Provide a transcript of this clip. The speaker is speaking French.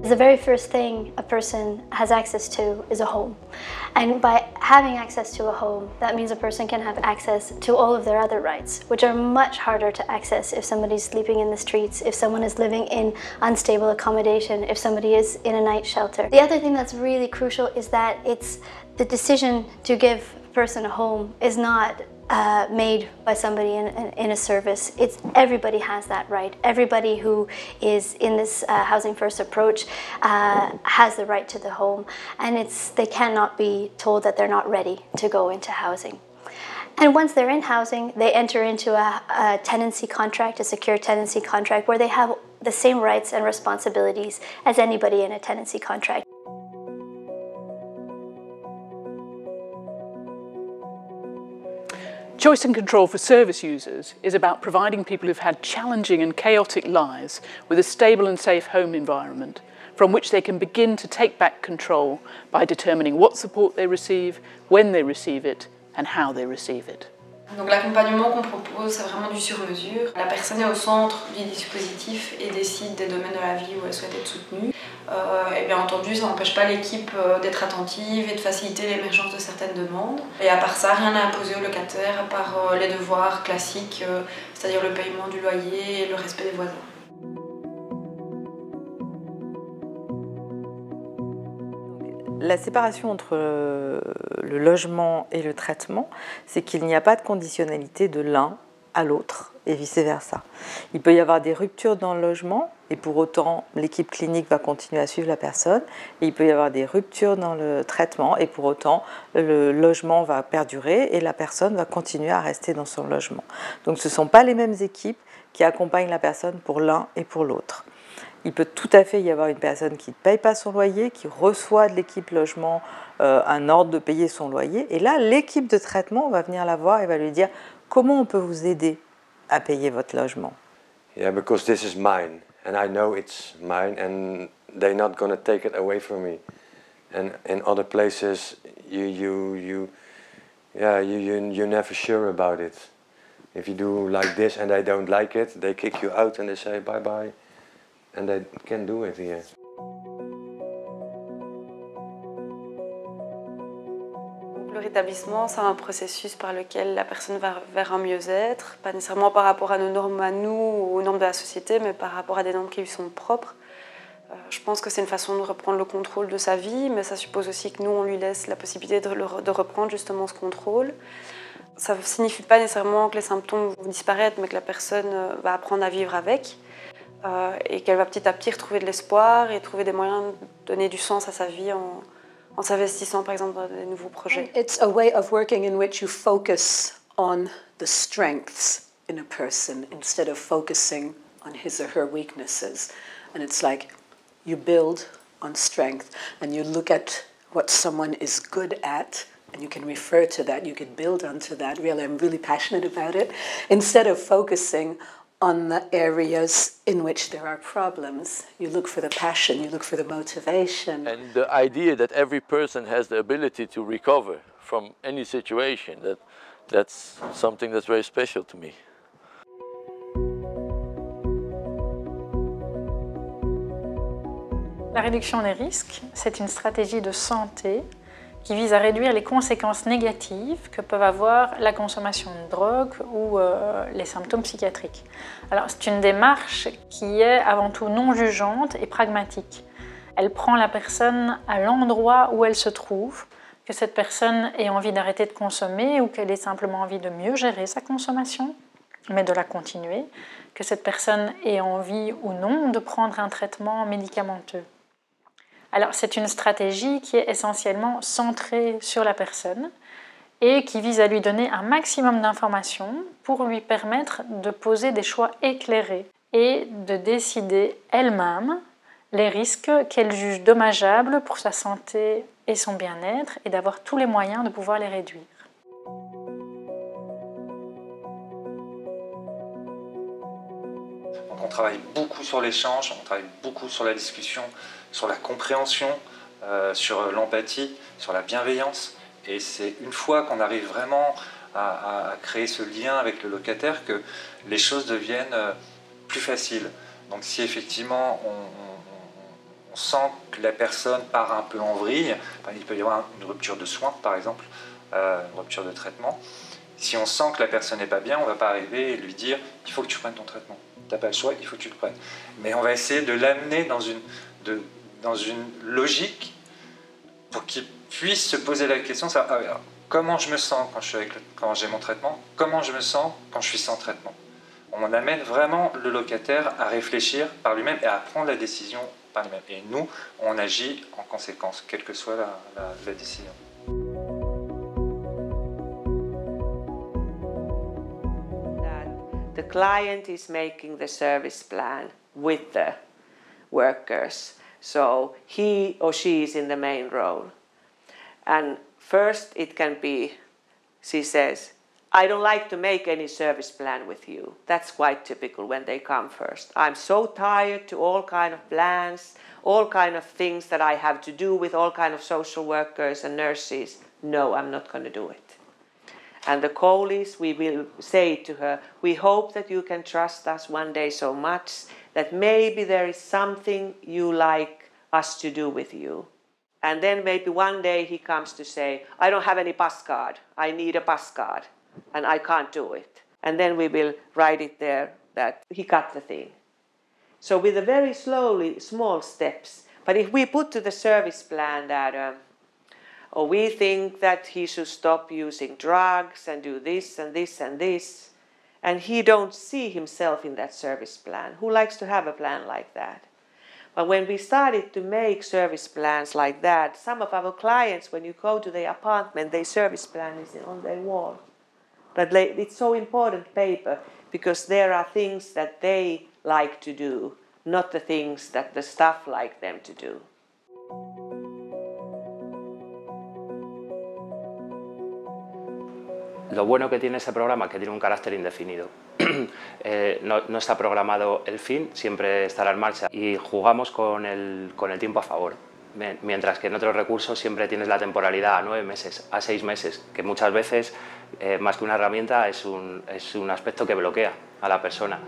The very first thing a person has access to is a home. And by having access to a home, that means a person can have access to all of their other rights, which are much harder to access if somebody's sleeping in the streets, if someone is living in unstable accommodation, if somebody is in a night shelter. The other thing that's really crucial is that it's the decision to give a person a home is not made by somebody in a service. It's everybody has that right. Everybody who is in this Housing First approach has the right to the home, and they cannot be told that they're not ready to go into housing. And once they're in housing, they enter into a tenancy contract, a secure tenancy contract, where they have the same rights and responsibilities as anybody in a tenancy contract. Choice and control for service users is about providing people who've had challenging and chaotic lives with a stable and safe home environment from which they can begin to take back control by determining what support they receive, when they receive it, and how they receive it. Donc l'accompagnement qu'on propose, c'est vraiment du sur-mesure. La personne est au centre du dispositif et décide des domaines de la vie où elle souhaite être soutenue. Et bien entendu, ça n'empêche pas l'équipe d'être attentive et de faciliter l'émergence de certaines demandes. Et à part ça, rien n'est imposé au locataire, à part les devoirs classiques, c'est-à-dire le paiement du loyer et le respect des voisins. La séparation entre le logement et le traitement, c'est qu'il n'y a pas de conditionnalité de l'un à l'autre et vice-versa. Il peut y avoir des ruptures dans le logement et pour autant l'équipe clinique va continuer à suivre la personne. Et il peut y avoir des ruptures dans le traitement et pour autant le logement va perdurer et la personne va continuer à rester dans son logement. Donc ce ne sont pas les mêmes équipes qui accompagnent la personne pour l'un et pour l'autre. Il peut tout à fait y avoir une personne qui ne paye pas son loyer, qui reçoit de l'équipe logement un ordre de payer son loyer. Et là, l'équipe de traitement va venir la voir et va lui dire comment on peut vous aider à payer votre logement. Yeah, because this is mine and I know it's mine and they're not going to take it away from me. And in other places, you're never sure about it. If you do like this and they don't like it, they kick you out and they say bye bye. And they can do it here. Le rétablissement, c'est un processus par lequel la personne va vers un mieux-être, pas nécessairement par rapport à nos normes à nous ou aux normes de la société, mais par rapport à des normes qui lui sont propres. Je pense que c'est une façon de reprendre le contrôle de sa vie, mais ça suppose aussi que nous, on lui laisse la possibilité de reprendre justement ce contrôle. Ça ne signifie pas nécessairement que les symptômes vont disparaître, mais que la personne va apprendre à vivre avec. Et qu'elle va petit à petit retrouver de l'espoir et trouver des moyens de donner du sens à sa vie en s'investissant par exemple dans des nouveaux projets. It's a way of working in which you focus on the strengths in a person instead of focusing on his or her weaknesses. And it's like you build on strength and you look at what someone is good at and you can refer to that, you can build onto that. Really, I'm really passionate about it. Instead of focusing on the areas in which there are problems. You look for the passion, you look for the motivation. And the idea that every person has the ability to recover from any situation, that's something that's very special to me. La réduction des risques, c'est une stratégie de santé qui vise à réduire les conséquences négatives que peuvent avoir la consommation de drogue ou les symptômes psychiatriques. Alors, c'est une démarche qui est avant tout non jugeante et pragmatique. Elle prend la personne à l'endroit où elle se trouve, que cette personne ait envie d'arrêter de consommer ou qu'elle ait simplement envie de mieux gérer sa consommation, mais de la continuer, que cette personne ait envie ou non de prendre un traitement médicamenteux. Alors, c'est une stratégie qui est essentiellement centrée sur la personne et qui vise à lui donner un maximum d'informations pour lui permettre de poser des choix éclairés et de décider elle-même les risques qu'elle juge dommageables pour sa santé et son bien-être et d'avoir tous les moyens de pouvoir les réduire. Donc on travaille beaucoup sur l'échange, on travaille beaucoup sur la discussion, sur la compréhension, sur l'empathie, sur la bienveillance. Et c'est une fois qu'on arrive vraiment à créer ce lien avec le locataire que les choses deviennent plus faciles. Donc si effectivement on sent que la personne part un peu en vrille, il peut y avoir une rupture de soins par exemple, une rupture de traitement. Si on sent que la personne n'est pas bien, on ne va pas arriver et lui dire « il faut que tu prennes ton traitement, tu n'as pas le choix, il faut que tu le prennes ». Mais on va essayer de l'amener dans une logique pour qu'il puisse se poser la question « comment je me sens quand j'ai mon traitement? Comment je me sens quand je suis sans traitement ?» On amène vraiment le locataire à réfléchir par lui-même et à prendre la décision par lui-même. Et nous, on agit en conséquence, quelle que soit la décision. The client is making the service plan with the workers, so he or she is in the main role. And first it can be, she says, I don't like to make any service plan with you. That's quite typical when they come first. I'm so tired to all kind of plans, all kind of things that I have to do with all kind of social workers and nurses. No, I'm not going to do it. And the goal is, we will say to her, we hope that you can trust us one day so much that maybe there is something you like us to do with you. And then maybe one day he comes to say, I don't have any bus card. I need a bus card. And I can't do it. And then we will write it there that he got the thing. So with a very small steps. But if we put to the service plan that, or we think that he should stop using drugs and do this and this and this, and he don't see himself in that service plan. Who likes to have a plan like that? But when we started to make service plans like that, some of our clients, when you go to their apartment, their service plan is on their wall. But it's so important paper because there are things that they like to do, not the things that the staff like them to do. Lo bueno que tiene ese programa es que tiene un carácter indefinido. No está programado el fin, siempre estará en marcha y jugamos con el tiempo a favor. Mientras que en otros recursos siempre tienes la temporalidad a 9 meses, a 6 meses, que muchas veces, más que una herramienta, es un aspecto que bloquea a la persona.